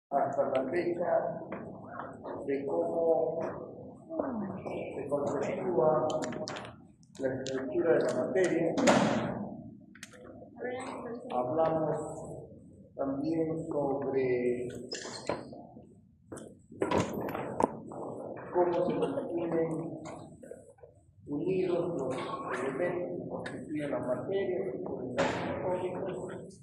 hasta la fecha de cómo se conceptúa la estructura de la materia. Hablamos también sobre cómo se mantienen unidos los elementos que constituyen la materia, los atómicos.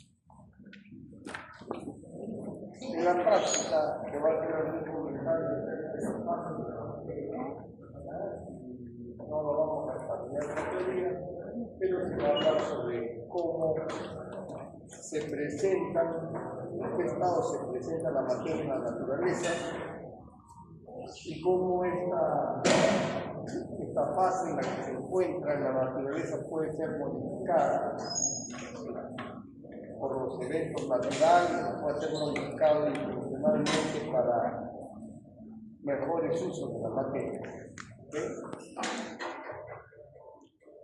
En la práctica, que va a ser algún comentario de esa parte de la materia, no lo vamos a desarrollar en la teoría, pero se va a hablar sobre cómo se presentan, en qué estado se presenta la materia en la naturaleza y cómo esta fase en la que se encuentra en la naturaleza puede ser modificada por los eventos naturales, puede ser modificado intencionalmente para mejores usos de la materia.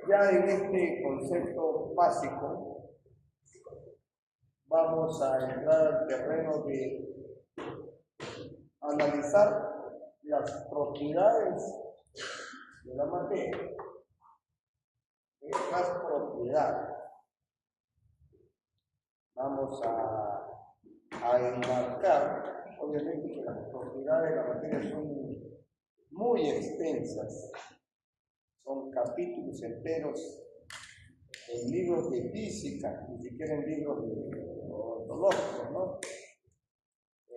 Ya en este concepto básico vamos a entrar al terreno de analizar las propiedades de la materia. Las propiedades. Vamos a enmarcar, obviamente que las propiedades de la materia son muy extensas, son capítulos enteros en libros de física, ni siquiera en libros ontológicos, ¿no?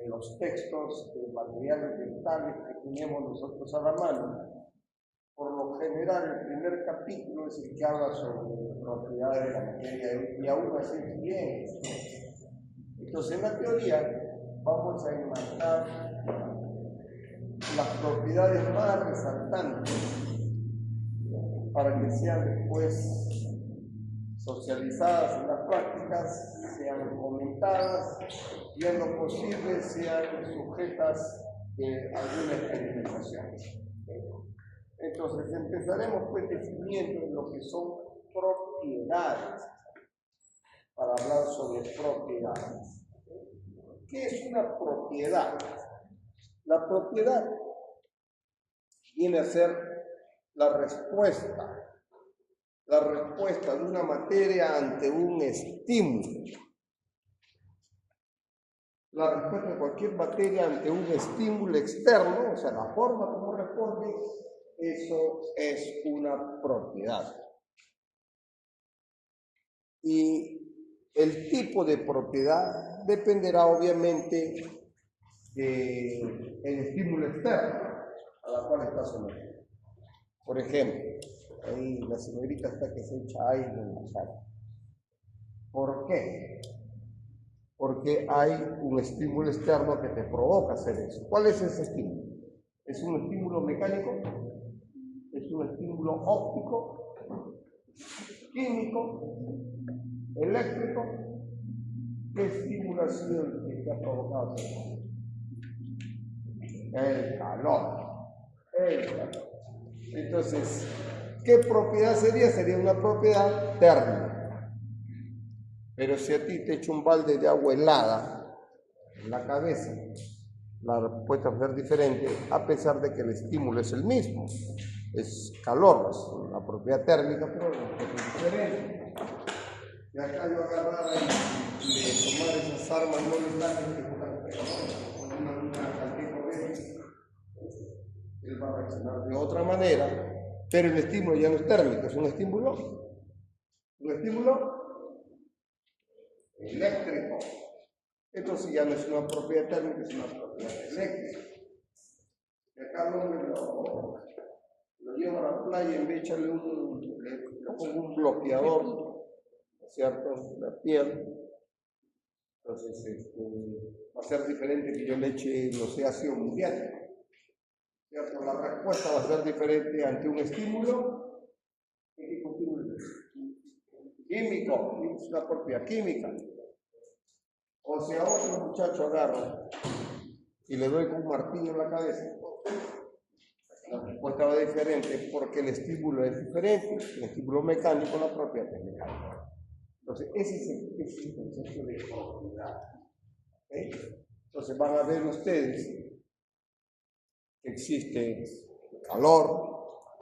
En los textos de materiales dentales que tenemos nosotros a la mano. Por lo general, el primer capítulo es el que habla sobre propiedades de la materia y aún así es bien. Entonces, en la teoría, vamos a enmarcar las propiedades más resaltantes para que sean después socializadas en las prácticas, sean comentadas y en lo posible sean sujetas de alguna experimentación. Entonces empezaremos pues definiendo lo que son propiedades, para hablar sobre propiedades. ¿Qué es una propiedad? La propiedad viene a ser la respuesta de una materia ante un estímulo. La respuesta de cualquier materia ante un estímulo externo, o sea, la forma como responde, eso es una propiedad. Y el tipo de propiedad dependerá obviamente del estímulo externo a la cual está sometido. Por ejemplo, ahí la señorita está que se echa aire en la cara. ¿Por qué? Porque hay un estímulo externo que te provoca hacer eso. ¿Cuál es ese estímulo? ¿Es un estímulo mecánico? ¿Es un estímulo óptico? ¿Químico? ¿Eléctrico? ¿Qué estímulo ha sido el que te ha provocado hacer eso? El calor. Entonces, ¿qué propiedad sería? Sería una propiedad térmica. Pero si a ti te echa un balde de agua helada en la cabeza, la respuesta va a ser diferente, a pesar de que el estímulo es el mismo. Es calor, es una propiedad térmica, pero es diferente. Y acá yo agarrara y tomar esas armas no letales que con una cantidad corriente, él va a reaccionar de otra manera, pero el estímulo ya no es térmico, es un estímulo eléctrico. Entonces ya no es una propiedad térmica, es una propiedad eléctrica. Y acá lo llevo a la playa y en vez de echarle le pongo un bloqueador, ¿no es cierto?, la piel. Entonces va a ser diferente que yo le eche, no sé, ácido muriático. ¿Cierto? La respuesta va a ser diferente ante un estímulo. ¿Qué tipo de estímulo es? Químico, es una propiedad química. O sea, otro muchacho agarra y le doy con un martillo en la cabeza. La respuesta va diferente porque el estímulo es diferente. El estímulo mecánico, la propiedad es mecánica. Entonces, ese es el concepto de propiedad. ¿Okay? Entonces van a ver ustedes que existe calor,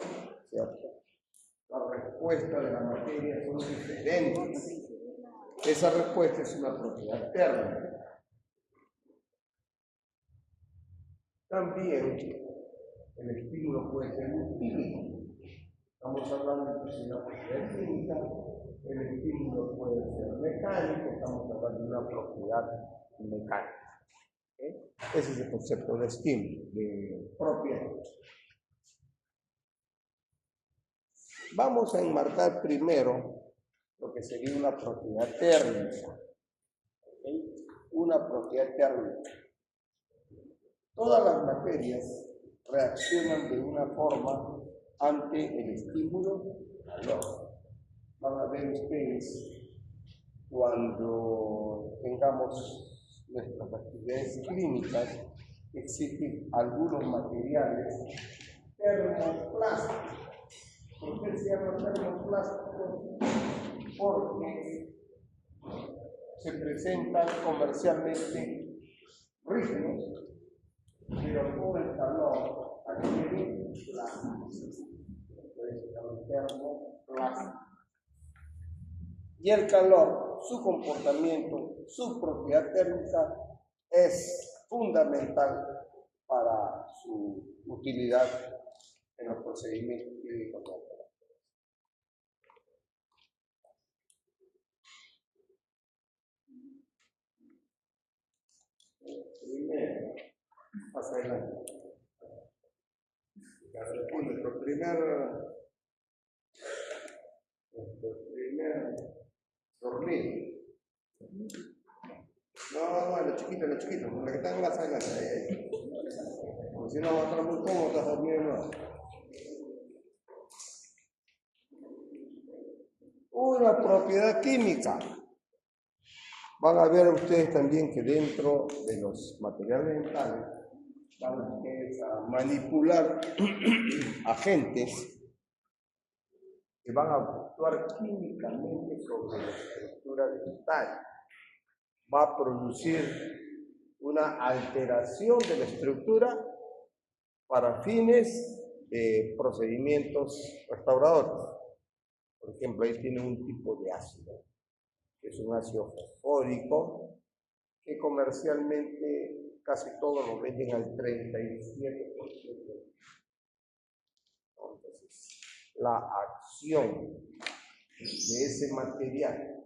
¿cierto? La respuesta de la materia son diferentes. Esa respuesta es una propiedad térmica. También el estímulo puede ser un químico. Estamos hablando de una propiedad química. El estímulo puede ser mecánico. Estamos hablando de una propiedad mecánica. Ese es el concepto de estímulo, de propiedad. Vamos a enmarcar primero lo que sería una propiedad térmica. Una propiedad térmica. Todas las materias reaccionan de una forma ante el estímulo calor. Van a ver ustedes cuando tengamos nuestras actividades clínicas, existen algunos materiales termoplásticos. ¿Por qué se llama termoplásticos? Porque se presentan comercialmente rígidos, pero por el calor adquieren plásticos. Entonces se llama termoplástico. Y el calor, su comportamiento, su propiedad térmica es fundamental para su utilidad en los procedimientos clínicos. Primero, pasa adelante. Nuestro primer dormido. No, lo chiquito, la que está más adelante. Porque si no va a estar muy cómodo, estás dormido. Una propiedad química. Van a ver ustedes también que dentro de los materiales dentales van ustedes a manipular agentes que van a actuar químicamente sobre la estructura dental. Va a producir una alteración de la estructura para fines de procedimientos restauradores. Por ejemplo, ahí tiene un tipo de ácido, que es un ácido fosfórico, que comercialmente casi todos lo venden al 37%. Entonces, la acción de ese material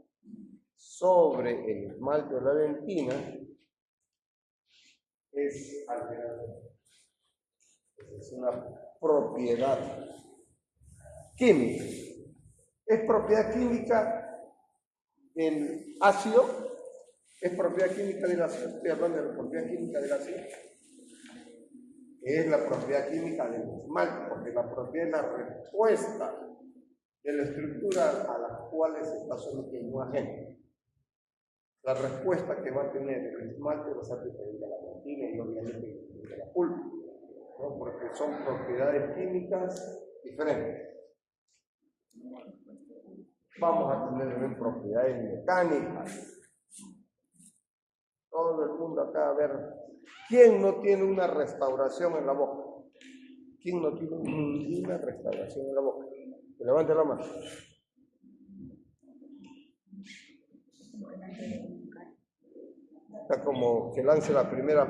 sobre el esmalte o la dentina es alterador. Es una propiedad química. Es propiedad química del ácido. Es propiedad química del ácido. Estoy hablando de la propiedad química del ácido. Es la propiedad química del esmalte, porque la propiedad es la respuesta de la estructura a las cuales se está sometiendo un agente. La respuesta que va a tener el esmalte va a ser diferente a la dentina y obviamente diferente a la pulpa, ¿no? Porque son propiedades químicas diferentes. Vamos a tener también propiedades mecánicas. Todo el mundo acá, a ver, ¿quién no tiene una restauración en la boca? ¿Quién no tiene ninguna restauración en la boca? Que levante la mano. Está como que lance la primera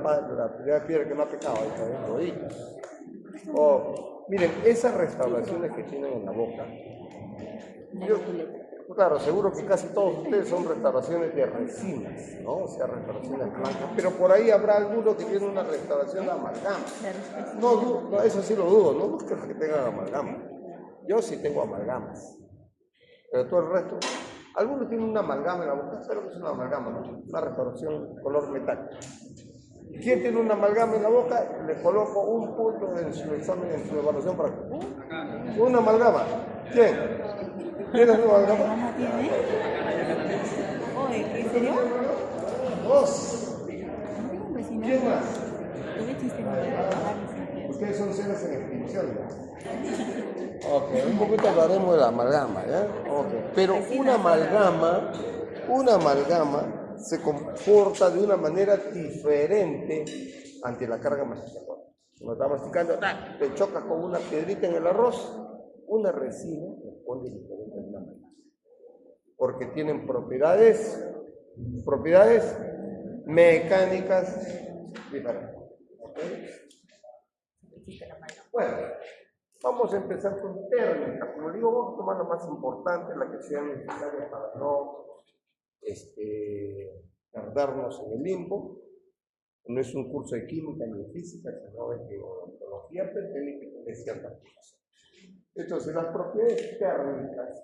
piedra que no ha pecado, ahí está bien, rodillas. Miren, esas restauraciones que tienen en la boca, claro, seguro que casi todos ustedes son restauraciones de resinas, ¿no? O sea, restauraciones blancas, pero por ahí habrá alguno que tiene una restauración de amalgama. No, eso sí lo dudo, no busques que tengan amalgama. Yo sí tengo amalgamas, pero todo el resto, algunos tienen una amalgama en la boca, pero no es una amalgama, ¿no? Una restauración color metal. ¿Quién tiene una amalgama en la boca? Le coloco un punto en su examen, en su evaluación práctica. Una amalgama. ¿Quién? ¿Tienes una amalgama? Oye, ¿en serio? Dos. ¿Quién más? Ustedes son celos en extinción, ¿ya? Ok, un poquito hablaremos de la amalgama, ¿ya? Ok, pero una amalgama se comporta de una manera diferente ante la carga masticadora. Cuando está masticando, te choca con una piedrita en el arroz, una resina responde diferente de una manera. Porque tienen propiedades mecánicas diferentes. ¿Okay? Bueno, vamos a empezar con térmica. Como digo, vamos a tomar la más importante, la que sea necesaria para no perdernos en el limbo. No es un curso de química ni de física, sino de odontología, pero tiene que tener ciertas cosas. Entonces, las propiedades térmicas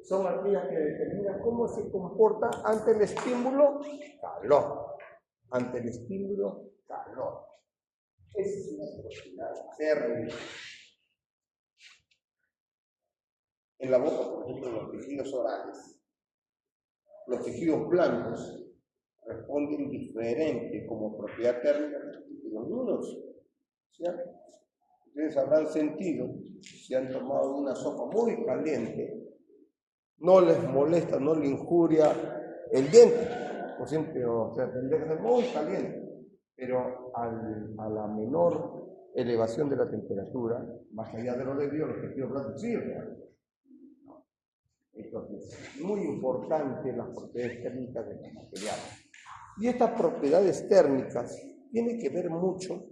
son aquellas que determinan cómo se comporta ante el estímulo calor. Ante el estímulo calor. Esa es una propiedad térmica. En la boca, por ejemplo, los tejidos orales, los tejidos blancos responden diferente como propiedad térmica que los tejidos duros. ¿Cierto? Ustedes habrán sentido, si han tomado una sopa muy caliente, no les molesta, no les injuria el diente. O sea, tendría que ser muy caliente. Pero a la menor elevación de la temperatura, más allá de lo debido, los tejidos blancos sirven. Entonces, muy importante las propiedades térmicas de los materiales. Y estas propiedades térmicas tienen que ver mucho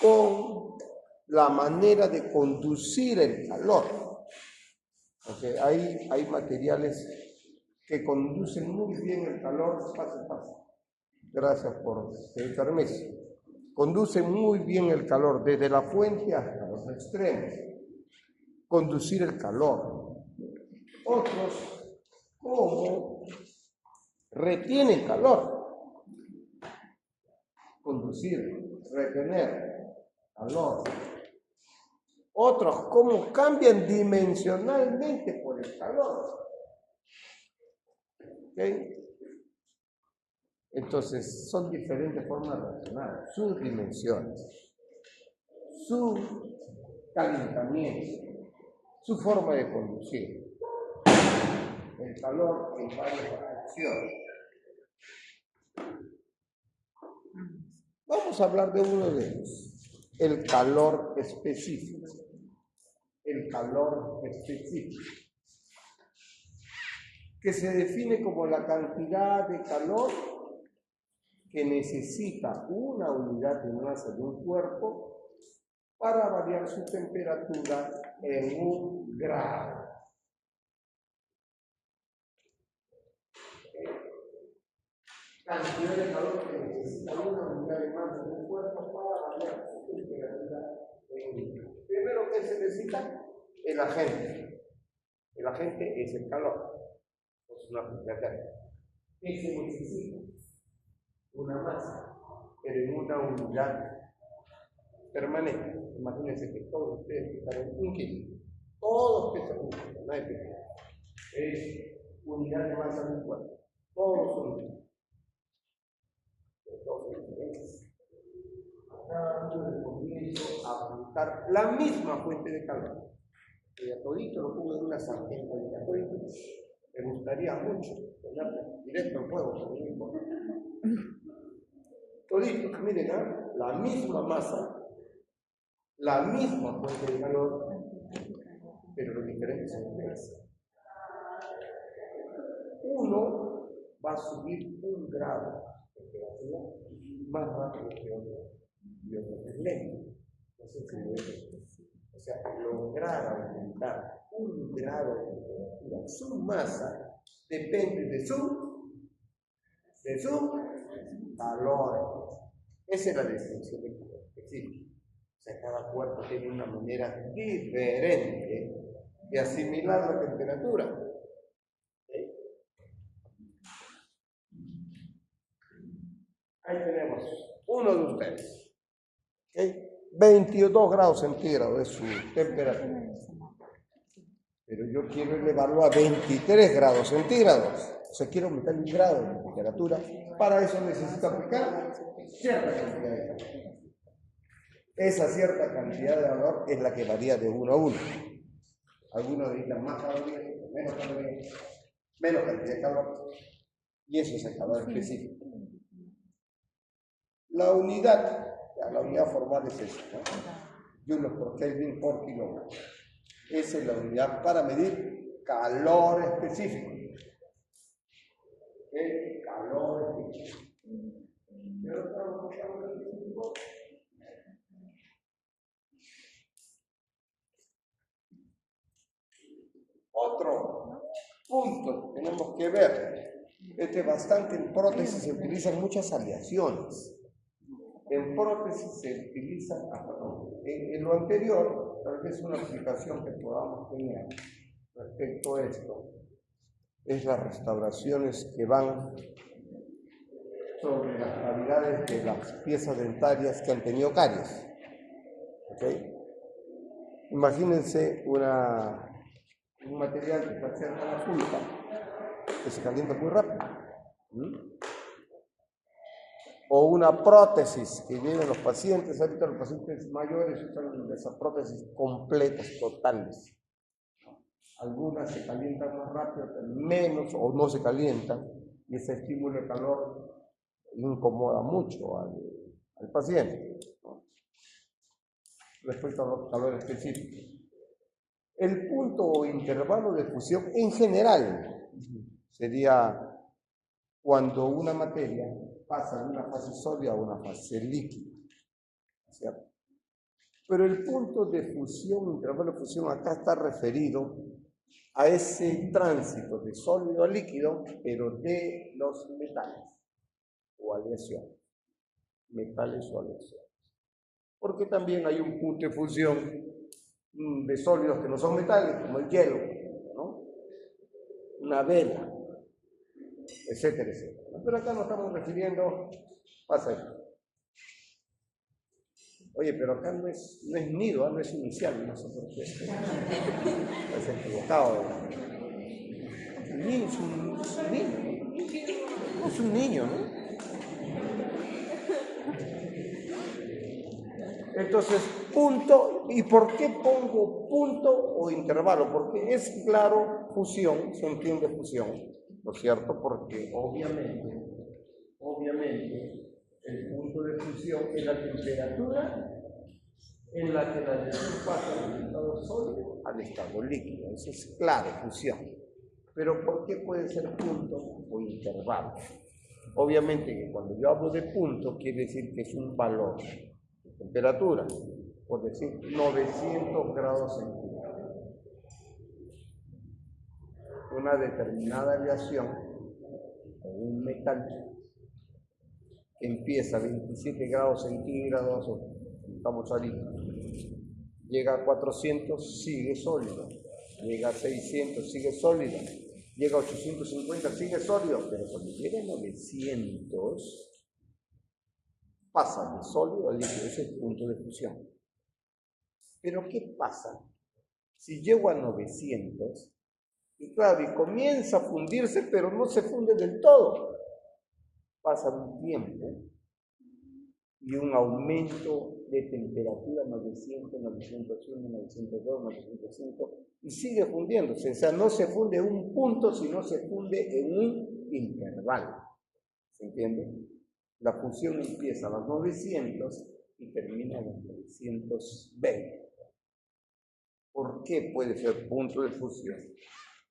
con la manera de conducir el calor. Okay, hay materiales que conducen muy bien el calor. Pase. Gracias por el permiso. Conducen muy bien el calor desde la fuente hasta los extremos. Conducir el calor. Otros, como retienen calor. Conducir, retener calor. Otros, como cambian dimensionalmente por el calor. ¿Okay? Entonces, son diferentes formas de reaccionar, sus dimensiones, su calentamiento, su forma de conducir. El calor en varias acciones. Vamos a hablar de uno de ellos, el calor específico. El calor específico, que se define como la cantidad de calor que necesita una unidad de masa de un cuerpo para variar su temperatura en 1 grado. Cantidad de calor que necesita una unidad de masa de un cuerpo para variar su temperatura en 1 grado. Primero que se necesita el agente. El agente es el calor. Es una propiedad térmica. ¿Qué se necesita? Una masa, pero en una unidad permanente. Imagínense que todos ustedes están en 1 kilo. Todos pesan 1 kilo, nadie pesa. Es unidad de masa de un cuerpo. Todos son unidos. Todos son diferentes. Cada uno les comienzo a apuntar la misma fuente de calor. Y a todito lo pongo en una sartén caliente. Me gustaría mucho ponerlo directo en fuego, pero no importa. Todito, miren, la misma masa, la misma fuente de calor, pero los diferentes niveles. Uno va a subir 1 grado de temperatura más rápido que otro, y otro es lento. No sé si lo ven. O sea, lograr aumentar 1 grado de temperatura, su masa depende de su calor. Esa es la definición del calor específico. O sea, cada cuerpo tiene una manera diferente de asimilar la temperatura. ¿Okay? Ahí tenemos uno de ustedes. ¿Okay? 22 grados centígrados es su temperatura. Pero yo quiero elevarlo a 23 grados centígrados. O sea, quiero aumentar 1 grado de temperatura. Para eso necesito aplicar cierta cantidad de calor. Esa cierta cantidad de calor es la que varía de 1 a 1. Algunos necesitan más calorías, menos calorías, menos cantidad de calor. Y eso es el calor específico. La unidad formal es eso, ¿no? Joules por Kelvin por kilómetro. Esa es la unidad para medir calor específico. El calor específico. Otro punto que tenemos que ver, bastante en prótesis se utilizan muchas aleaciones. En prótesis se utilizan, en lo anterior, tal vez una aplicación que podamos tener respecto a esto, es las restauraciones que van sobre las cavidades de las piezas dentarias que han tenido caries. ¿Okay? Imagínense un material que está cerca de la pulpa, que se calienta muy rápido. O una prótesis que llevan los pacientes, ahorita los pacientes mayores usan esas prótesis completas, totales. Algunas se calientan más rápido, menos o no se calientan, y ese estímulo de calor incomoda mucho al paciente, ¿no? Respecto a los calores específicos. El punto o intervalo de fusión en general sería cuando una materia pasa de una fase sólida a una fase líquida, ¿cierto? Pero el punto de fusión, intervalo de fusión, acá está referido a ese tránsito de sólido a líquido, pero de los metales o aleaciones, metales o aleaciones. Porque también hay un punto de fusión de sólidos que no son metales, como el hielo, ¿no? Una vela, etcétera, etcétera. Pero acá nos estamos refiriendo, pasa esto. Oye, pero acá no es nido, no es inicial, no sé por qué. Es equivocado. Es un niño, ¿no? Entonces, punto, ¿y por qué pongo punto o intervalo? Porque es claro, fusión, se entiende fusión, ¿no es cierto? Porque obviamente, el punto de fusión es la temperatura en la que la reacción pasa del estado sólido al estado líquido. Eso es claro, fusión. Pero ¿por qué puede ser punto o intervalo? Obviamente que cuando yo hablo de punto, quiere decir que es un valor de temperatura, por decir 900 grados centígrados. Una determinada aleación o un metal que empieza a 27 grados centígrados, estamos ahorita, llega a 400, sigue sólido, llega a 600, sigue sólido, llega a 850, sigue sólido, pero cuando llega a 900, pasa de sólido al líquido, ese es el punto de fusión. Pero ¿qué pasa si llego a 900? Y claro, y comienza a fundirse, pero no se funde del todo. Pasa un tiempo y un aumento de temperatura 900, 901, 902, 905 y sigue fundiéndose. O sea, no se funde en un punto, sino se funde en un intervalo. ¿Se entiende? La fusión empieza a los 900 y termina a los 920. ¿Por qué puede ser punto de fusión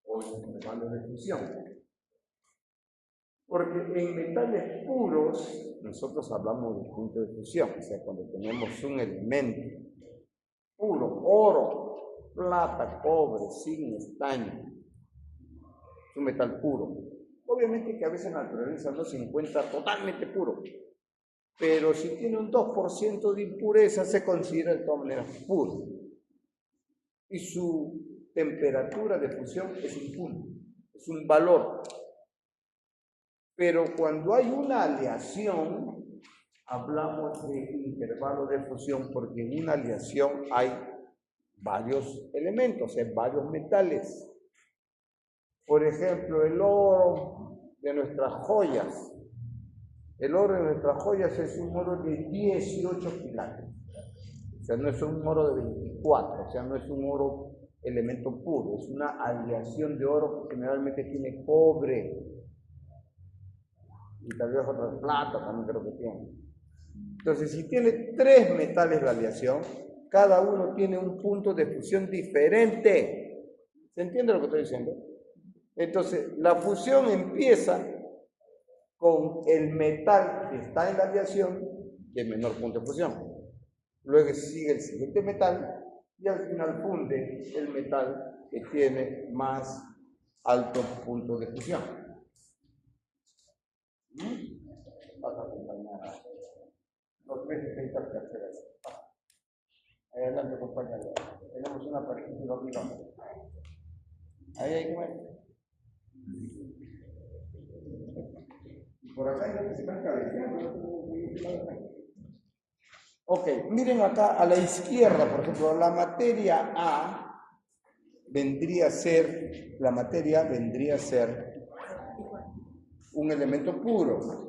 o intervalo de fusión? Porque en metales puros nosotros hablamos de punto de fusión, o sea, cuando tenemos un elemento puro, oro, plata, cobre, zinc, estaño, es un metal puro. Obviamente que a veces en la naturaleza no se encuentra totalmente puro, pero si tiene un 2% de impureza se considera de todas maneras puro. Y su temperatura de fusión es un punto, es un valor. Pero cuando hay una aleación, hablamos de intervalo de fusión, porque en una aleación hay varios elementos, hay varios metales. Por ejemplo, el oro de nuestras joyas. El oro de nuestras joyas es un oro de 18 quilates. O sea, no es un oro de 24, o sea, no es un oro elemento puro, es una aleación de oro que generalmente tiene cobre. y tal vez otra plata también creo que tiene. Entonces, si tiene 3 metales la aleación, cada uno tiene un punto de fusión diferente. ¿Se entiende lo que estoy diciendo? Entonces, la fusión empieza con el metal que está en la aleación de menor punto de fusión. Luego sigue el siguiente metal y al final funde el metal que tiene más alto punto de fusión. Vas a acompañar los 360 terceras. Adelante, compañero. Tenemos una parejita arriba. Ahí hay que ver. Por acá hay que se están cabeceando. Ok, miren acá a la izquierda, por ejemplo, la materia A vendría a ser un elemento puro.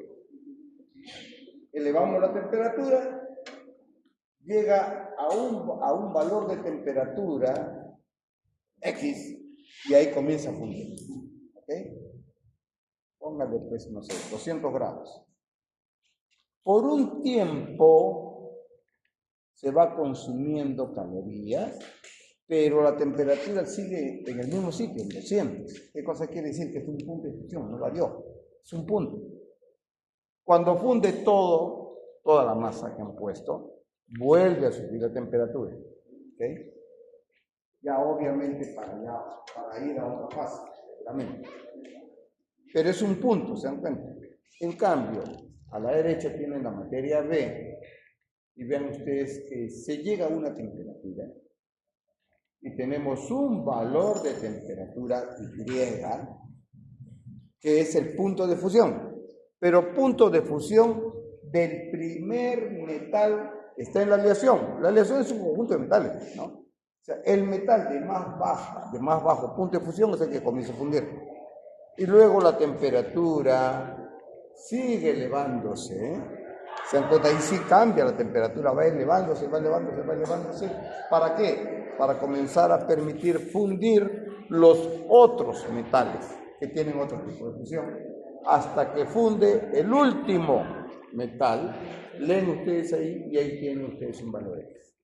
Elevamos la temperatura, llega a un valor de temperatura X y ahí comienza a fundir. ¿Ok? Póngale pues, no sé, 200 grados. Por un tiempo se va consumiendo calorías, pero la temperatura sigue en el mismo sitio, en 200. ¿Qué cosa quiere decir? Que es un punto de fusión, no varió, es un punto. Cuando funde toda la masa que han puesto, vuelve a subir la temperatura. ¿Okay? Ya obviamente para ir a otra fase, seguramente. Pero es un punto, ¿se dan cuenta? En cambio, a la derecha tienen la materia B, y vean ustedes que se llega a una temperatura, y tenemos un valor de temperatura Y, que es el punto de fusión. Pero punto de fusión del primer metal que está en la aleación. La aleación es un conjunto de metales, ¿no? O sea, el metal de más bajo punto de fusión es el que comienza a fundir. Y luego la temperatura sigue elevándose. ¿Se dan cuenta? Ahí sí cambia la temperatura, va elevándose. ¿Para qué? Para comenzar a permitir fundir los otros metales que tienen otro tipo de fusión. Hasta que funde el último metal, leen ustedes ahí y ahí tienen ustedes un valor X.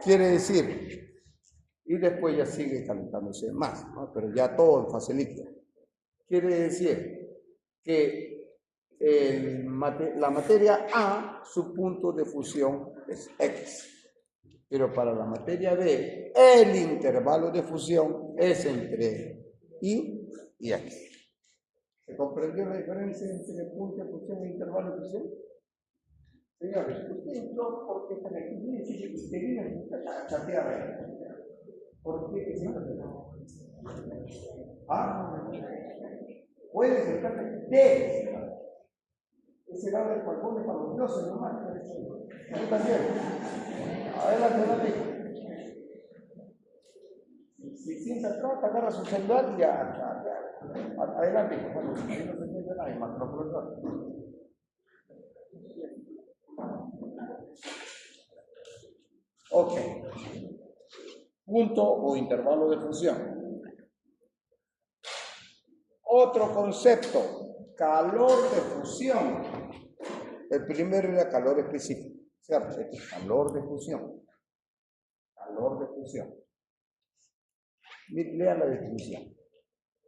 Quiere decir, y después ya sigue calentándose más, ¿no? Pero ya todo en fase líquida. Quiere decir que la materia A, su punto de fusión es X. Pero para la materia B, el intervalo de fusión es entre Y y X. ¿Se comprendió la diferencia entre punto de fusión e intervalo de fusión? Señores, ustedes no, porque están aquí, ustedes vienen a chatear. ¿Por qué se puede sentarse, debe sentarse. Ese lado del balcón es para los dioses nomás. Tú también. Adelante. Si sienta atrás, agarra su celular y ya. Adelante, bueno, si no se entiende nada, más profesor. Ok. Punto o intervalo de fusión. Otro concepto, calor de fusión. El primero era calor específico. ¿Cierto? Este es calor de fusión. Calor de fusión. Lean la definición.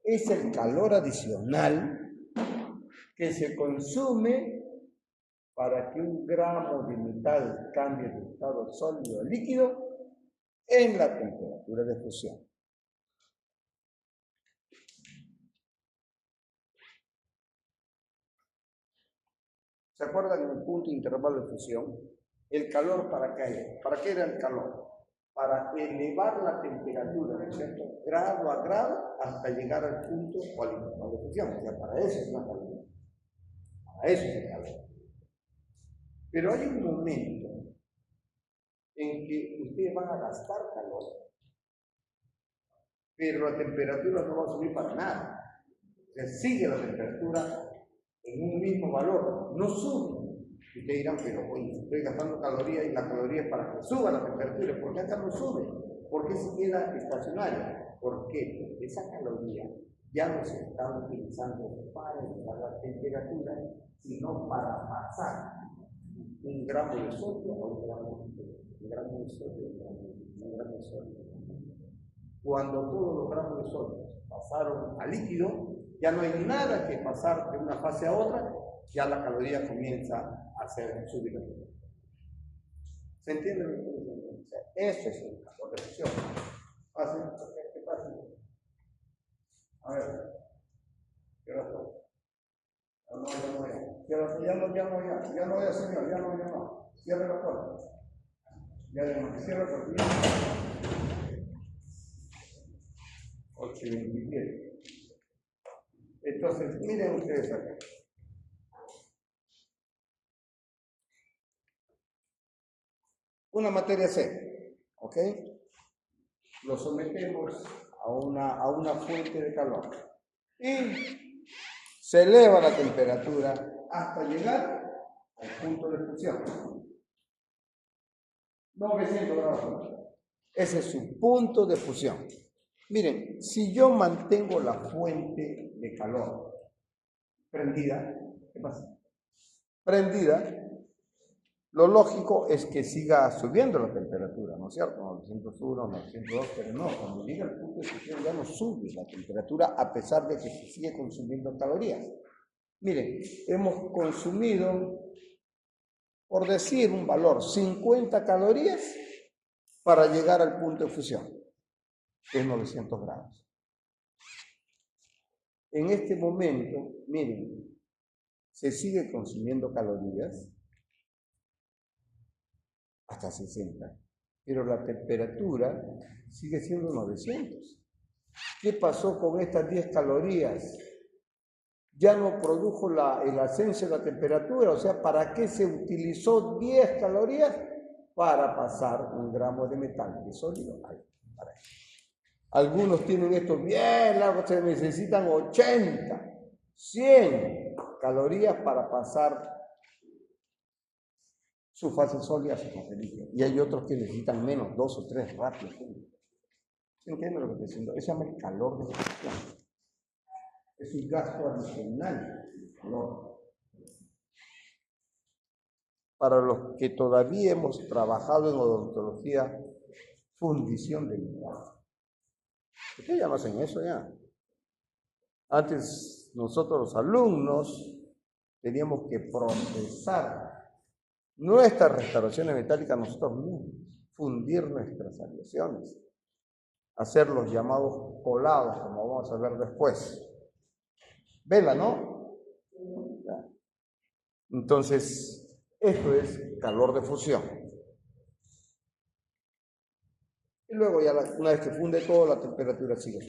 Es el calor adicional que se consume para que un gramo de metal cambie de estado sólido a líquido en la temperatura de fusión. ¿Se acuerdan del punto intervalo de fusión? El calor, ¿para qué? ¿Para qué era el calor? Para elevar la temperatura, ¿no es cierto? Grado a grado hasta llegar al punto o al intervalo de fusión. O sea, para eso es la calor. Para eso es el calor. Pero hay un momento en que ustedes van a gastar calor, pero la temperatura no va a subir para nada. O sea, sigue la temperatura en un mismo valor, no sube. Y ustedes dirán, pero oye, estoy gastando calorías y la caloría es para que suba la temperatura. ¿Por qué acá no sube? ¿Por qué se queda estacionario? ¿Por qué? Porque esa caloría ya no se está utilizando para elevar la temperatura, sino para pasar un gramo de sodio a un gramo de sodio, un gramo de sodio. Cuando todos los gramos de sodio pasaron a líquido, ya no hay nada que pasar de una fase a otra, ya la caloría comienza a hacer subir. ¿Se entiende lo que estoy diciendo? O sea, esto es el calor de fusión. ¿Fácil? ¿Qué fácil? A ver. ¿Qué hora fue? Ya no, señor, ya no. Cierre la puerta. Cierre la puerta. 8:27. Entonces, miren ustedes acá. Una materia C, ¿ok? Lo sometemos a una fuente de calor y se eleva la temperatura hasta llegar al punto de fusión. 900 grados. Ese es su punto de fusión. Miren, si yo mantengo la fuente de calor prendida, ¿qué pasa? Prendida, lo lógico es que siga subiendo la temperatura, ¿no es cierto? 901, 902, pero no, cuando llega al punto de fusión ya no sube la temperatura a pesar de que se sigue consumiendo calorías. Miren, hemos consumido, por decir un valor, 50 calorías para llegar al punto de fusión, que es 900 grados. En este momento, miren, se sigue consumiendo calorías hasta 60, pero la temperatura sigue siendo 900. ¿Qué pasó con estas 10 calorías? Ya no produjo el ascenso de la temperatura, o sea, ¿para qué se utilizó 10 calorías? Para pasar un gramo de metal de sólido ahí. Algunos tienen esto bien largo, se necesitan 80, 100 calorías para pasar su fase sólida a su fase líquida. Y hay otros que necesitan menos, 2 o 3 rápido. ¿Se entiende lo que estoy diciendo? Eso se llama el calor de fusión. Es un gasto adicional de calor. Para los que todavía hemos trabajado en odontología, fundición de metal. ¿Ustedes ya no hacen eso ya? Antes nosotros los alumnos teníamos que procesar nuestras restauraciones metálicas nosotros mismos, fundir nuestras aleaciones, hacer los llamados colados, como vamos a ver después. Vela, ¿no? Entonces, esto es calor de fusión. Y luego ya una vez que funde todo, la temperatura sigue.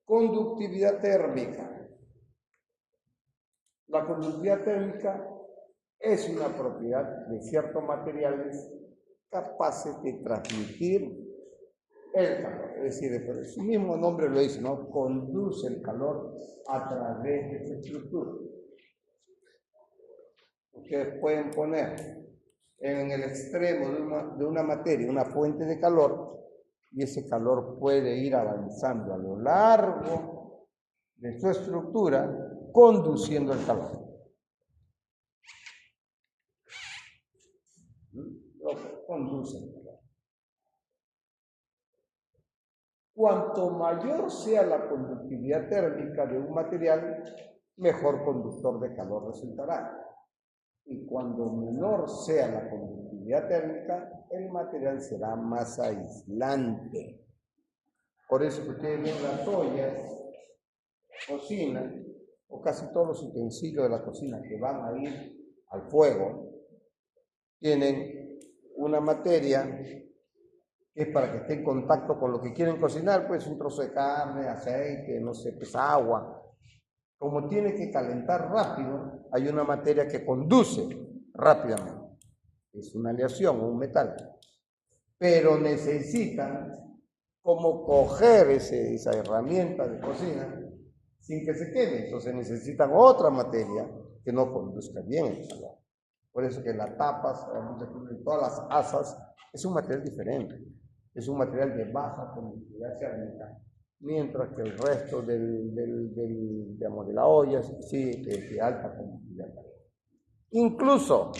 Conductividad térmica. La conductividad térmica es una propiedad de ciertos materiales capaces de transmitir el calor. Es decir, su mismo nombre lo dice, ¿no? Conduce el calor a través de su estructura. Ustedes pueden poner en el extremo de una materia una fuente de calor y ese calor puede ir avanzando a lo largo de su estructura conduciendo el calor. Lo conduce el calor. Cuanto mayor sea la conductividad térmica de un material, mejor conductor de calor resultará. Y cuando menor sea la conductividad térmica, el material será más aislante. Por eso que ustedes ven las ollas, cocina, o casi todos los utensilios de la cocina que van a ir al fuego, tienen una materia que es para que esté en contacto con lo que quieren cocinar, pues un trozo de carne, aceite, no sé, pues agua. Como tiene que calentar rápido, hay una materia que conduce rápidamente. Es una aleación, un metal. Pero necesitan como coger esa herramienta de cocina sin que se queme. Entonces necesitan otra materia que no conduzca bien el calor. Por eso que las tapas, todas las asas, es un material diferente. Es un material de baja conductividad térmica mientras que el resto digamos, de la olla sí es de alta conductividad. Incluso,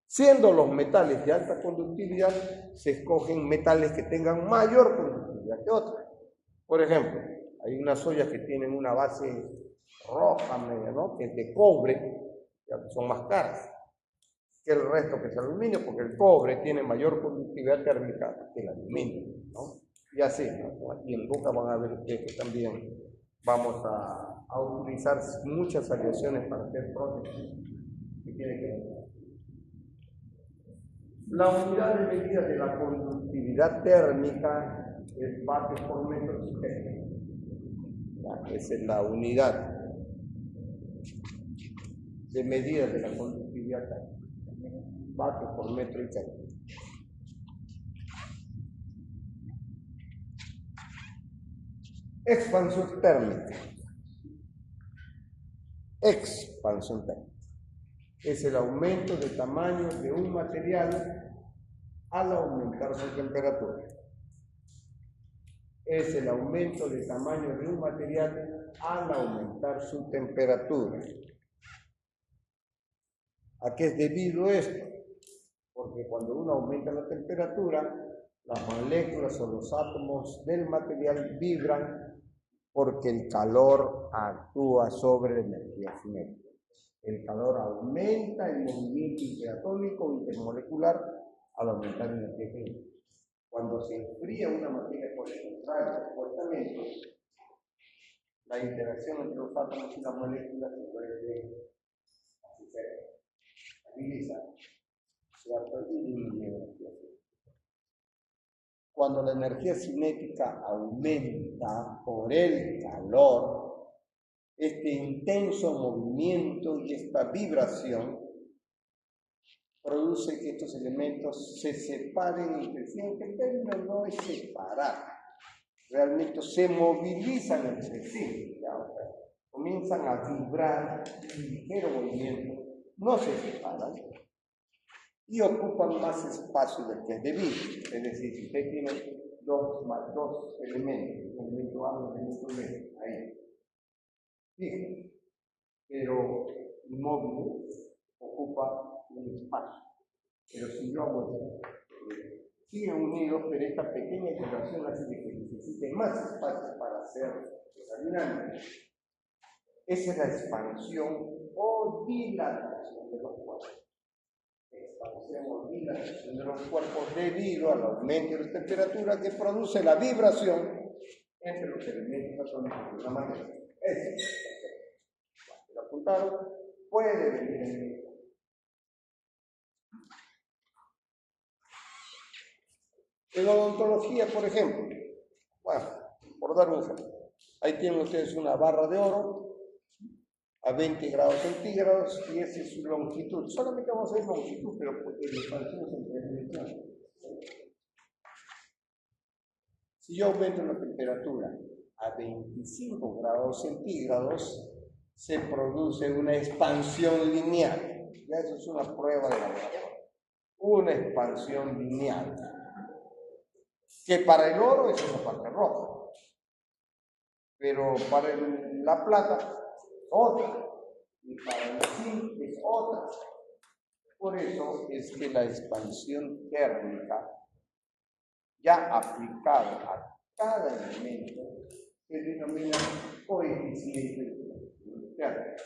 siendo los metales de alta conductividad, se escogen metales que tengan mayor conductividad que otros. Por ejemplo, hay unas ollas que tienen una base roja media, ¿no?, que es de cobre, ya que son más caras que el resto, que es aluminio, porque el cobre tiene mayor conductividad térmica que el aluminio, ¿no? Y así, ¿no? Aquí en Boca van a ver ustedes que también vamos a utilizar muchas aleaciones para hacer prótesis que tiene que ver. La unidad de medida de la conductividad térmica es vatios por metro cúbico. Esa es la unidad de medida de la conductividad térmica. Vatios por metro y medio. Expansión térmica. Expansión térmica es el aumento de tamaño de un material al aumentar su temperatura. Es el aumento de tamaño de un material al aumentar su temperatura. ¿A qué es debido esto? Porque cuando uno aumenta la temperatura, las moléculas o los átomos del material vibran porque el calor actúa sobre la energía cinética. El calor aumenta el movimiento interatómico o intermolecular al aumentar la energía cinética. Cuando se enfría una materia, por el contrario, supuestamente, la interacción entre los átomos y las moléculas se puede estabilizar. Cuando la energía cinética aumenta por el calor, este intenso movimiento y esta vibración produce que estos elementos se separen entre sí, aunque el término no es separar, realmente se movilizan entre sí, comienzan a vibrar en ligero movimiento, no se separan y ocupan más espacio del que es debido. Es decir, si usted tiene dos elementos, un elemento A y un elemento B, ahí, sí, pero inmóvil ocupa un espacio. Pero si yo hago esto, siguen unidos, pero esta pequeña integración hace que necesite más espacio para hacer esa dinámica. Esa es la expansión o dilatación de los cuerpos. Expansión o dilatación de los cuerpos debido al aumento de la temperatura que produce la vibración entre los elementos atómicos de la materia. Eso. Lo apuntaron, puede venir en el. En odontología, por ejemplo, bueno, por dar un ejemplo, ahí tienen ustedes una barra de oro a 20 grados centígrados y esa es su longitud. Solamente vamos a ver longitud, pero porque la expansión es en tres dimensiones. Si yo aumento la temperatura a 25 grados centígrados, se produce una expansión lineal. Ya eso es una prueba de laboratorio. Una expansión lineal. Que para el oro es esa parte roja. Pero para la plata, otra. Y para el zinc es otra. Por eso es que la expansión térmica, ya aplicada a cada elemento, se denomina coeficiente de expansión térmica.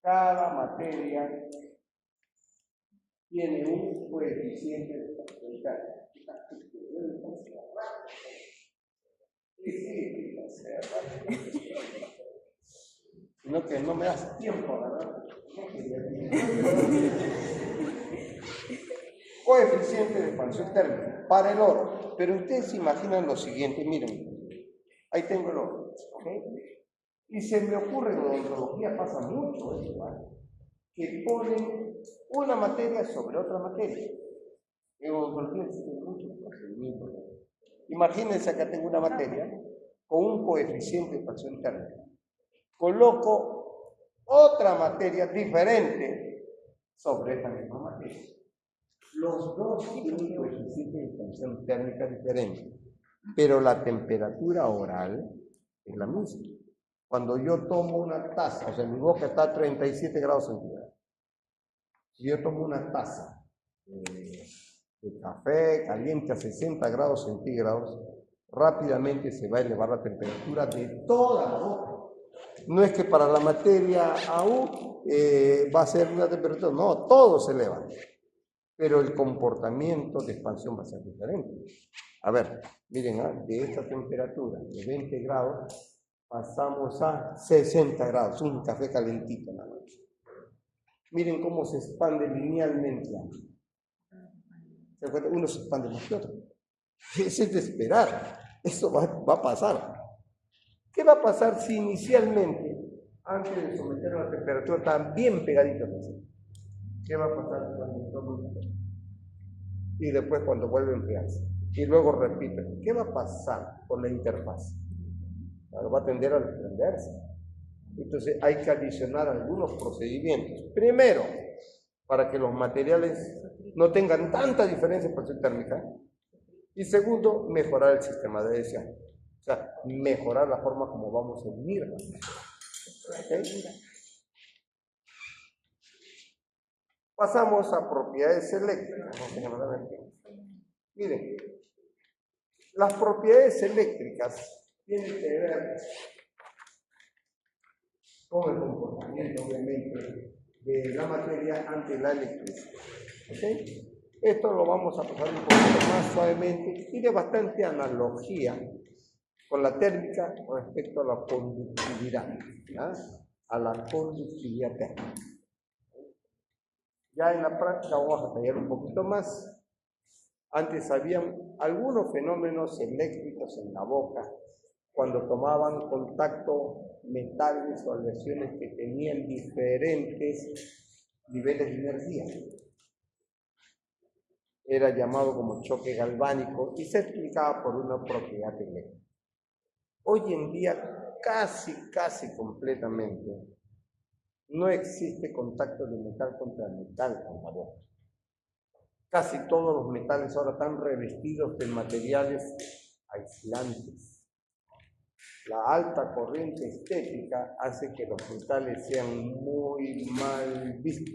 Cada materia tiene un coeficiente de expansión térmica. No, que no me das tiempo, ¿verdad? Coeficiente de expansión térmica para el oro. Pero ustedes se imaginan lo siguiente, miren, ahí tengo el oro, ¿ok? Y se me ocurre, en odontología pasa mucho eso, ¿vale? Que ponen una materia sobre otra materia. En odontología existen muchos procedimientos. Imagínense, acá tengo una materia con un coeficiente de expansión térmica. Coloco otra materia diferente sobre esta misma materia. Los dos tienen un coeficiente de expansión térmica diferente. pero la temperatura oral es la misma. Cuando yo tomo una taza, o sea, mi boca está a 37 grados centígrados. Si yo tomo una taza de café caliente a 60 grados centígrados, rápidamente se va a elevar la temperatura de toda la boca. No es que para la materia AU va a ser una temperatura, no, todo se eleva. Pero el comportamiento de expansión va a ser diferente. A ver, miren, de esta temperatura de 20 grados pasamos a 60 grados, un café calentito en la noche. Miren cómo se expande linealmente. Uno se expande más que otro. Es de esperar. Eso va a pasar. ¿Qué va a pasar si inicialmente, antes de someter a la temperatura, están bien pegaditos? ¿Qué va a pasar cuando y después cuando vuelve a enfriarse? Y luego repiten. ¿Qué va a pasar con la interfaz? Claro, va a tender a desprenderse. Entonces hay que adicionar algunos procedimientos. Primero, para que los materiales no tengan tanta diferencia en presión térmica. Y segundo, mejorar el sistema de adhesión. O sea, mejorar la forma como vamos a unirla. ¿Okay? Pasamos a propiedades eléctricas. Miren, las propiedades eléctricas tienen que ver con el comportamiento, obviamente, de la materia ante la electricidad. ¿Okay? Esto lo vamos a pasar un poquito más suavemente. Tiene bastante analogía con la térmica respecto a la conductividad, ¿ya? A la conductividad térmica. Ya en la práctica vamos a tallar un poquito más. Antes habían algunos fenómenos eléctricos en la boca cuando tomaban contacto metales o aleaciones que tenían diferentes niveles de energía. Era llamado como choque galvánico y se explicaba por una propiedad eléctrica. Hoy en día casi completamente no existe contacto de metal contra metal con la boca. Casi todos los metales ahora están revestidos de materiales aislantes. La alta corriente estética hace que los metales sean muy mal vistos.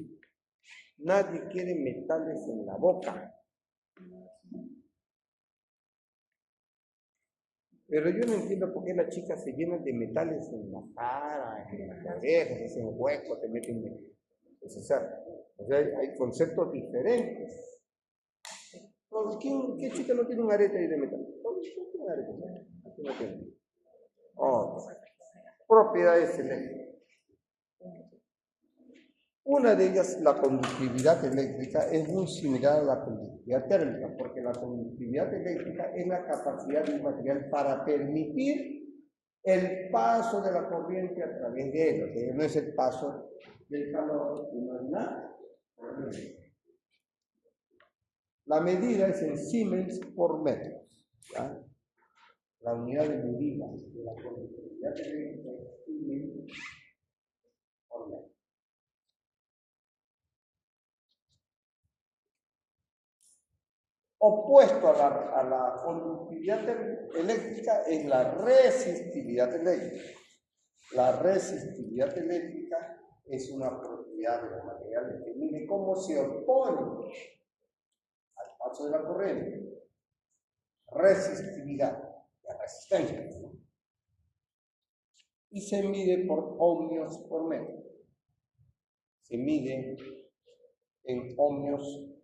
Nadie quiere metales en la boca. Pero yo no entiendo por qué las chicas se llenan de metales en la cara, en las orejas, se hacen huecos, te meten... O sea, hay conceptos diferentes. ¿Qué chica no tiene un arete ahí de metal? ¿Quién tiene un arete? Aquí no tiene. Propiedades eléctricas. Una de ellas, la conductividad eléctrica, es muy similar a la conductividad térmica, porque la conductividad eléctrica es la capacidad de un material para permitir el paso de la corriente a través de él, o sea, no es el paso del calor, sino es nada. La medida es en Siemens por metro. ¿Ya? La unidad de medida de la conductividad eléctrica es Siemens por metro. Opuesto a la conductividad eléctrica es la resistividad eléctrica. La resistividad eléctrica es una propiedad de los materiales que mide cómo se opone al paso de la corriente. Resistividad, la resistencia, ¿no? Y se mide por ohmios por metro. Se mide en ohmios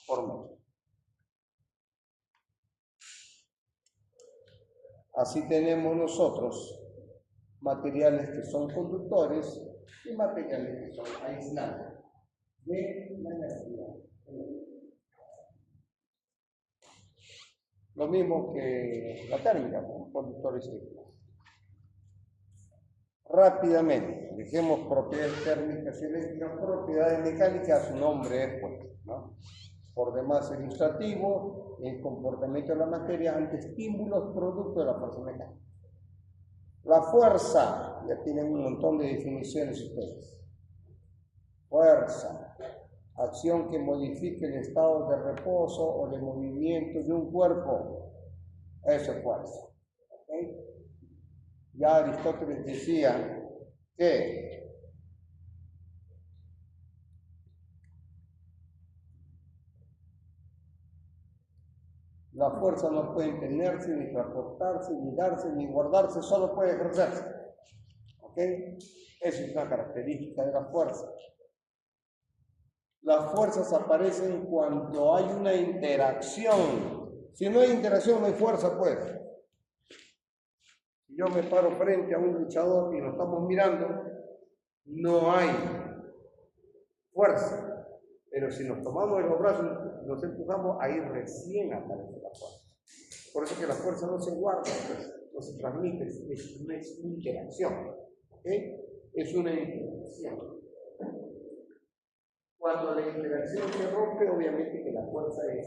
por metro. Así tenemos nosotros materiales que son conductores y materiales que son aislantes de la energía. Lo mismo que la térmica, con conductores eléctricos. Rápidamente, dejemos propiedades térmicas y eléctricas, propiedades mecánicas, su nombre es puesto, ¿no? Por demás ilustrativo, el comportamiento de la materia ante estímulos producto de la fuerza mecánica. La fuerza, ya tienen un montón de definiciones ustedes. Fuerza, acción que modifique el estado de reposo o de movimiento de un cuerpo. Eso es fuerza. ¿Okay? Ya Aristóteles decía que la fuerza no puede tenerse, ni transportarse, ni darse, ni guardarse, solo puede ejercerse. ¿Ok? Esa es una característica de la fuerza. Las fuerzas aparecen cuando hay una interacción. Si no hay interacción, no hay fuerza, pues. Si yo me paro frente a un luchador y lo estamos mirando, no hay fuerza. Pero si nos tomamos de los brazos, nos empujamos, ahí recién aparece la fuerza. Por eso que la fuerza no se guarda, pues, no se transmite, es una interacción. ¿Okay? Es una interacción. Cuando la interacción se rompe, obviamente que la fuerza es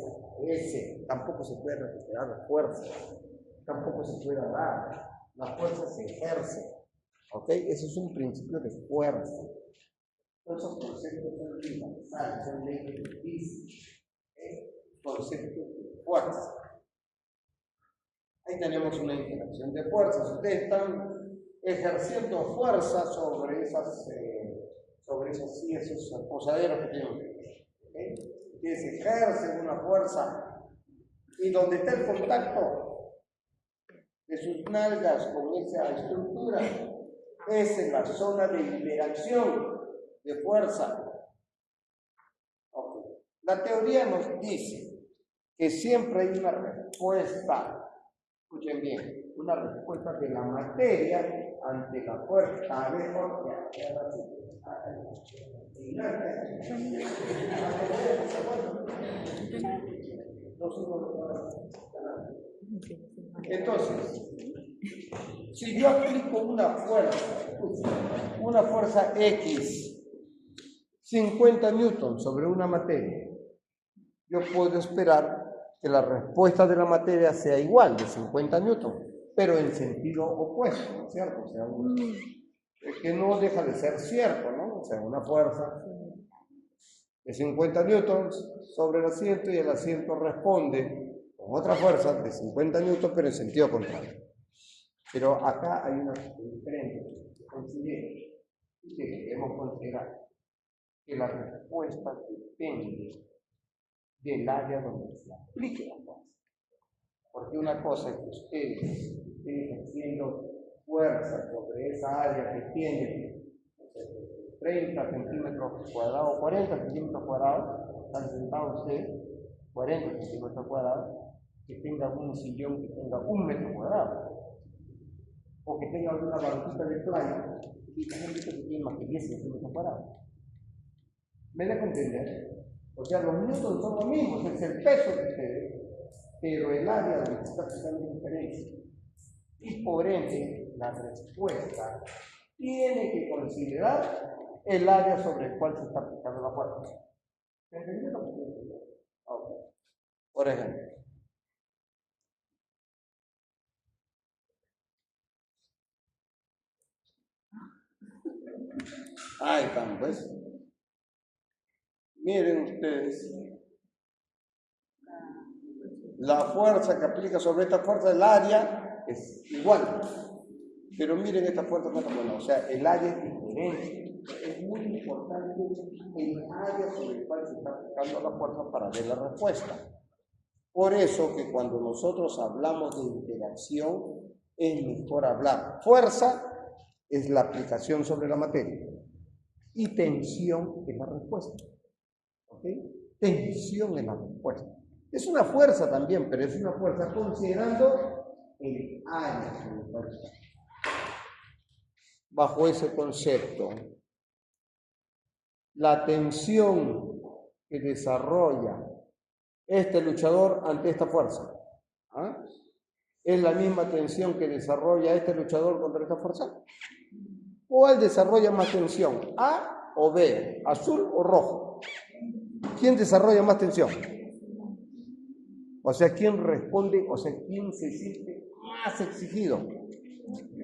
tampoco se puede recuperar la fuerza, tampoco se puede dar, la fuerza se ejerce. ¿Ok? Ese es un principio de fuerza. Esos conceptos son universales, son leyes de física, conceptos de fuerza. Ahí tenemos una interacción de fuerzas. Ustedes están ejerciendo fuerza sobre esos posaderos que tienen. Ustedes ejercen una fuerza y donde está el contacto de sus nalgas con esa estructura es en la zona de interacción de fuerza. Okay. La teoría nos dice que siempre hay una respuesta, escuchen bien, una respuesta de la materia ante la fuerza. A ver, entonces, si yo aplico una fuerza X, 50 newtons sobre una materia, yo puedo esperar que la respuesta de la materia sea igual, de 50 newtons, pero en sentido opuesto, ¿no es cierto? O sea, que no deja de ser cierto, ¿no? O sea, una fuerza de 50 newtons sobre el asiento y el asiento responde con otra fuerza de 50 newtons, pero en sentido contrario. Pero acá hay una diferencia. Considere que debemos considerar que la respuesta depende del área donde se aplique la fuerza. Porque una cosa es que ustedes estén ejerciendo fuerza sobre esa área que tiene 30 centímetros cuadrados, 40 centímetros cuadrados, están sentados ustedes, 40 centímetros cuadrados, que tenga un sillón que tenga 1 metro cuadrado, o que tenga una banquita de playa, y también que tiene más que 10 centímetros cuadrados. ¿Me da a entender? O sea, los newtons son los mismos, es el peso de ustedes, pero el área donde se está aplicando diferencia. Y por ende, la respuesta tiene que considerar el área sobre el cual se está aplicando la fuerza. ¿Me entendieron? Okay. Por ejemplo, ahí están, pues. Miren ustedes, la fuerza que aplica sobre esta fuerza, el área es igual. Pero miren esta fuerza, bueno, o sea, el área es diferente. Es muy importante el área sobre el cual se está aplicando la fuerza para ver la respuesta. Por eso que cuando nosotros hablamos de interacción, es mejor hablar. Fuerza es la aplicación sobre la materia y tensión es la respuesta. ¿Ok? Tensión es la respuesta. Es una fuerza también, pero es una fuerza considerando el área sobre el cual está. Bajo ese concepto, la tensión que desarrolla este luchador ante esta fuerza, ¿ah? ¿Es la misma tensión que desarrolla este luchador contra esta fuerza? ¿Cuál desarrolla más tensión? ¿A o B? ¿Azul o rojo? ¿Quién desarrolla más tensión? O sea, ¿quién responde? O sea, ¿quién se siente más exigido?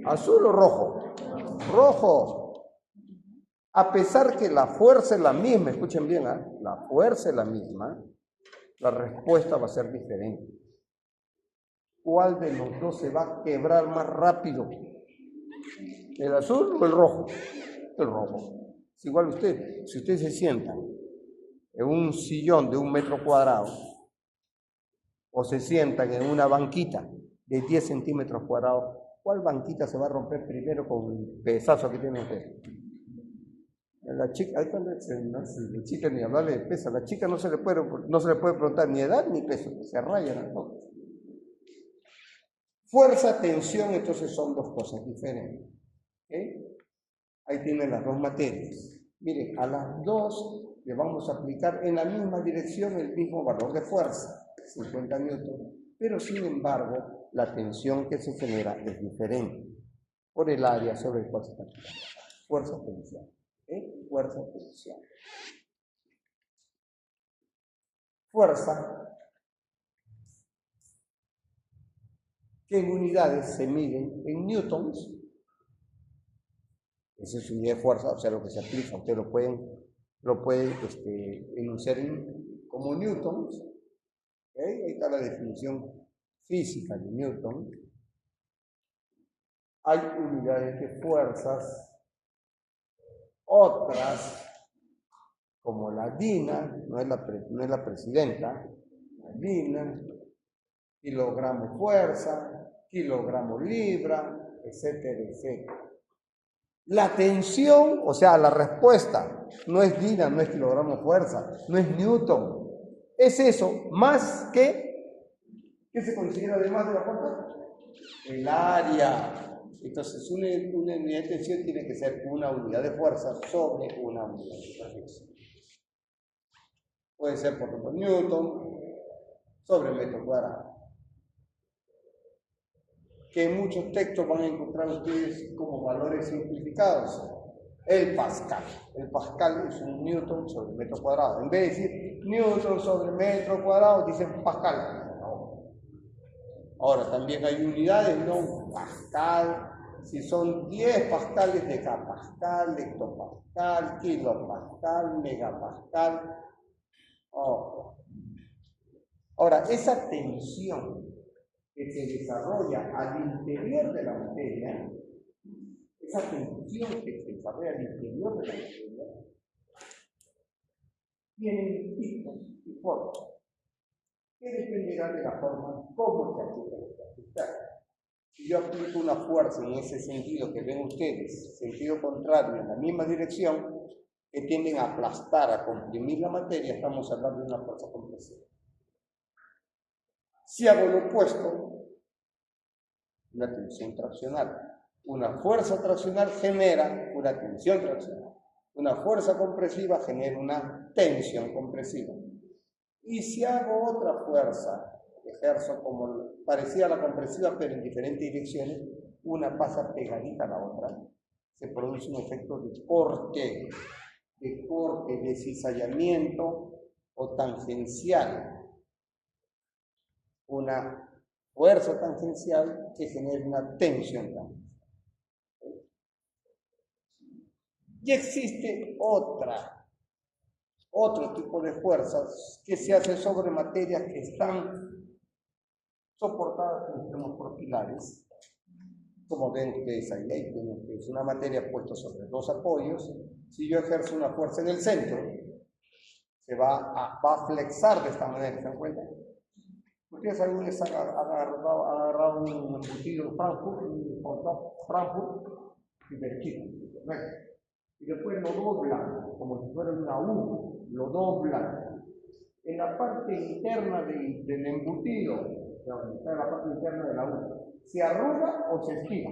¿Azul o rojo? Rojo. A pesar que la fuerza es la misma, escuchen bien, ¿eh? La fuerza es la misma, la respuesta va a ser diferente. ¿cuál de los dos se va a quebrar más rápido? ¿El azul o el rojo? El rojo. Es igual usted, si usted se sienta en un sillón de 1 metro cuadrado o se sientan en una banquita de 10 centímetros cuadrados, ¿cuál banquita se va a romper primero con el pesazo que tiene usted? La chica, la chica ni hablarle de peso, a la chica no se le puede preguntar ni edad ni peso, se rayan, ¿no? Fuerza, tensión, entonces son dos cosas diferentes. ¿Okay? Ahí tienen las dos materias. Miren, a las dos le vamos a aplicar en la misma dirección el mismo valor de fuerza, 50 newton, pero sin embargo la tensión que se genera es diferente por el área sobre el cual se está aplicando. Fuerza, tensión. Fuerza, tensión. Fuerza, que en unidades se miden en newtons. Esa es su unidad de fuerza, o sea, lo que se aplica. Usted lo puede enunciar como newtons. ¿Okay? Ahí está la definición física de Newton. Hay unidades de fuerzas, otras, como la DINA, no es la presidenta, la DINA, kilogramo fuerza, kilogramo libra, etcétera, etcétera. La tensión, o sea, la respuesta, no es DINA, no es kilogramo fuerza, no es Newton. Es eso, más que, ¿qué se considera además de la fuerza? El área. Entonces, una unidad de tensión tiene que ser una unidad de fuerza sobre una unidad de fricción. Puede ser, por ejemplo, Newton sobre metro cuadrado. Que en muchos textos van a encontrar ustedes como valores simplificados. El Pascal. El Pascal es un Newton sobre metro cuadrado. En vez de decir Newton sobre metro cuadrado, dicen Pascal. Ahora, también hay unidades, ¿no? Pascal. Si son 10 pascales, decapascal, hectopascal, kilopascal, megapascal. Oh. Ahora, esa tensión que se desarrolla al interior de la materia, esa tensión que se desarrolla al interior de la materia, tiene tipos y formas, que dependerá de la forma como se aplica. Si yo aplico una fuerza en ese sentido que ven ustedes, sentido contrario, en la misma dirección, que tienden a aplastar, a comprimir la materia, estamos hablando de una fuerza compresiva. Si hago lo opuesto, una tensión traccional. Una fuerza traccional genera una tensión traccional. Una fuerza compresiva genera una tensión compresiva. Y si hago otra fuerza, ejerzo como parecida a la compresiva, pero en diferentes direcciones, una pasa pegadita a la otra, se produce un efecto de corte, de cizallamiento o tangencial. Una fuerza tangencial que genera una tensión tangencial. Y existe otro tipo de fuerzas que se hace sobre materias que están soportadas por pilares. Como ven ustedes ahí tienen ustedes una materia puesta sobre dos apoyos. Si yo ejerzo una fuerza en el centro, se va a flexar de esta manera, ¿se dan cuenta? Ustedes alguna vez han agarrado un embutido Frankfurt y Berlín, y después lo doblan, como si fuera una U, lo doblan. En la parte interna del embutido, está en la parte interna de la U, ¿se arruga o se estira?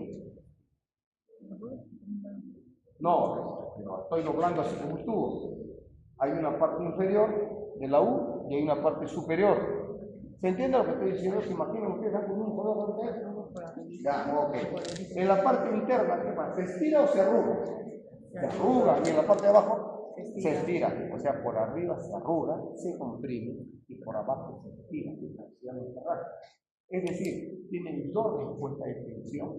No, estoy doblando así como un tubo. Hay una parte inferior de la U y hay una parte superior. ¿Se entiende lo que estoy diciendo? ¿Se imaginan ustedes con un color de eso? Ya, ok. En la parte interna, ¿qué pasa? ¿Se estira o se arruga? Se arruga. Y en la parte de abajo se estira. O sea, por arriba se arruga, se comprime y por abajo se estira. Es decir, tienen dos respuestas de tensión,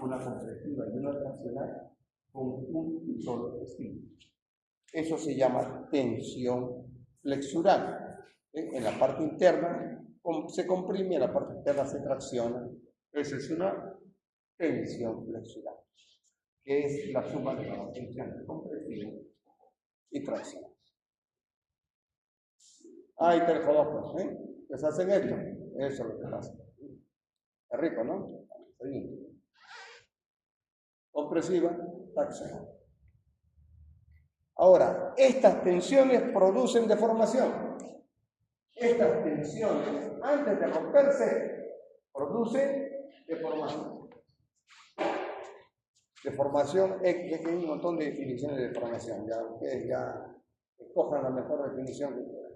una compresiva y una traccional, con un solo estilo. Eso se llama tensión flexural. En la parte interna, se comprime, la parte externa se tracciona. Esa es una tensión flexural, que es la suma de las tensiones compresiva y tracción. Ahí te dejo dos, ¿eh? ¿Les hacen esto? Eso es lo que pasa. Es rico, ¿no? Sí. Compresiva, tracción. Ahora, estas tensiones producen deformación. Estas tensiones, antes de romperse, producen deformación. Deformación, es que hay un montón de definiciones de deformación. Ya ustedes ya escojan la mejor definición que quieran.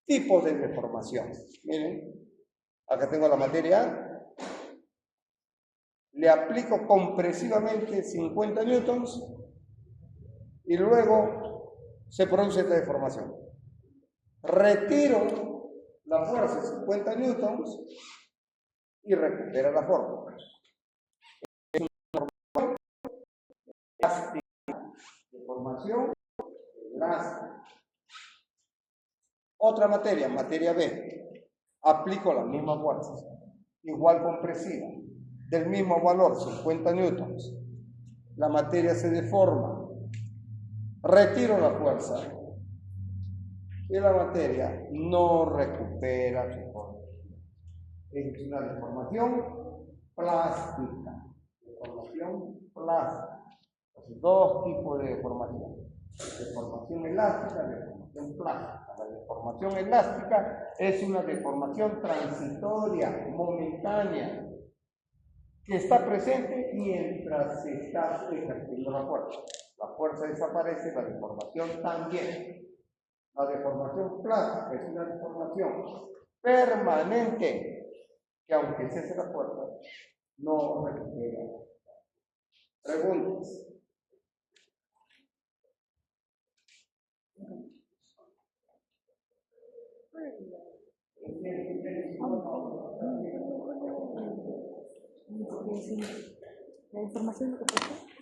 Tipos de deformación. Miren, acá tengo la materia A. Le aplico compresivamente 50 newtons y luego se produce esta deformación. Retiro la fuerza de 50 newtons y recupera la forma. Es una deformación elástica. Otra materia, materia B, aplico las mismas fuerzas, igual compresiva, del mismo valor, 50 newtons. La materia se deforma, retiro la fuerza y la materia no recupera su forma. Es una deformación plástica. Deformación plástica. Entonces, dos tipos de deformación. Deformación elástica, deformación plástica. La deformación elástica es una deformación transitoria, momentánea, que está presente mientras se está ejerciendo la fuerza. La fuerza desaparece, la deformación también. La deformación plástica es una deformación permanente que, aunque cese la fuerza, no recupera. Preguntas. La información que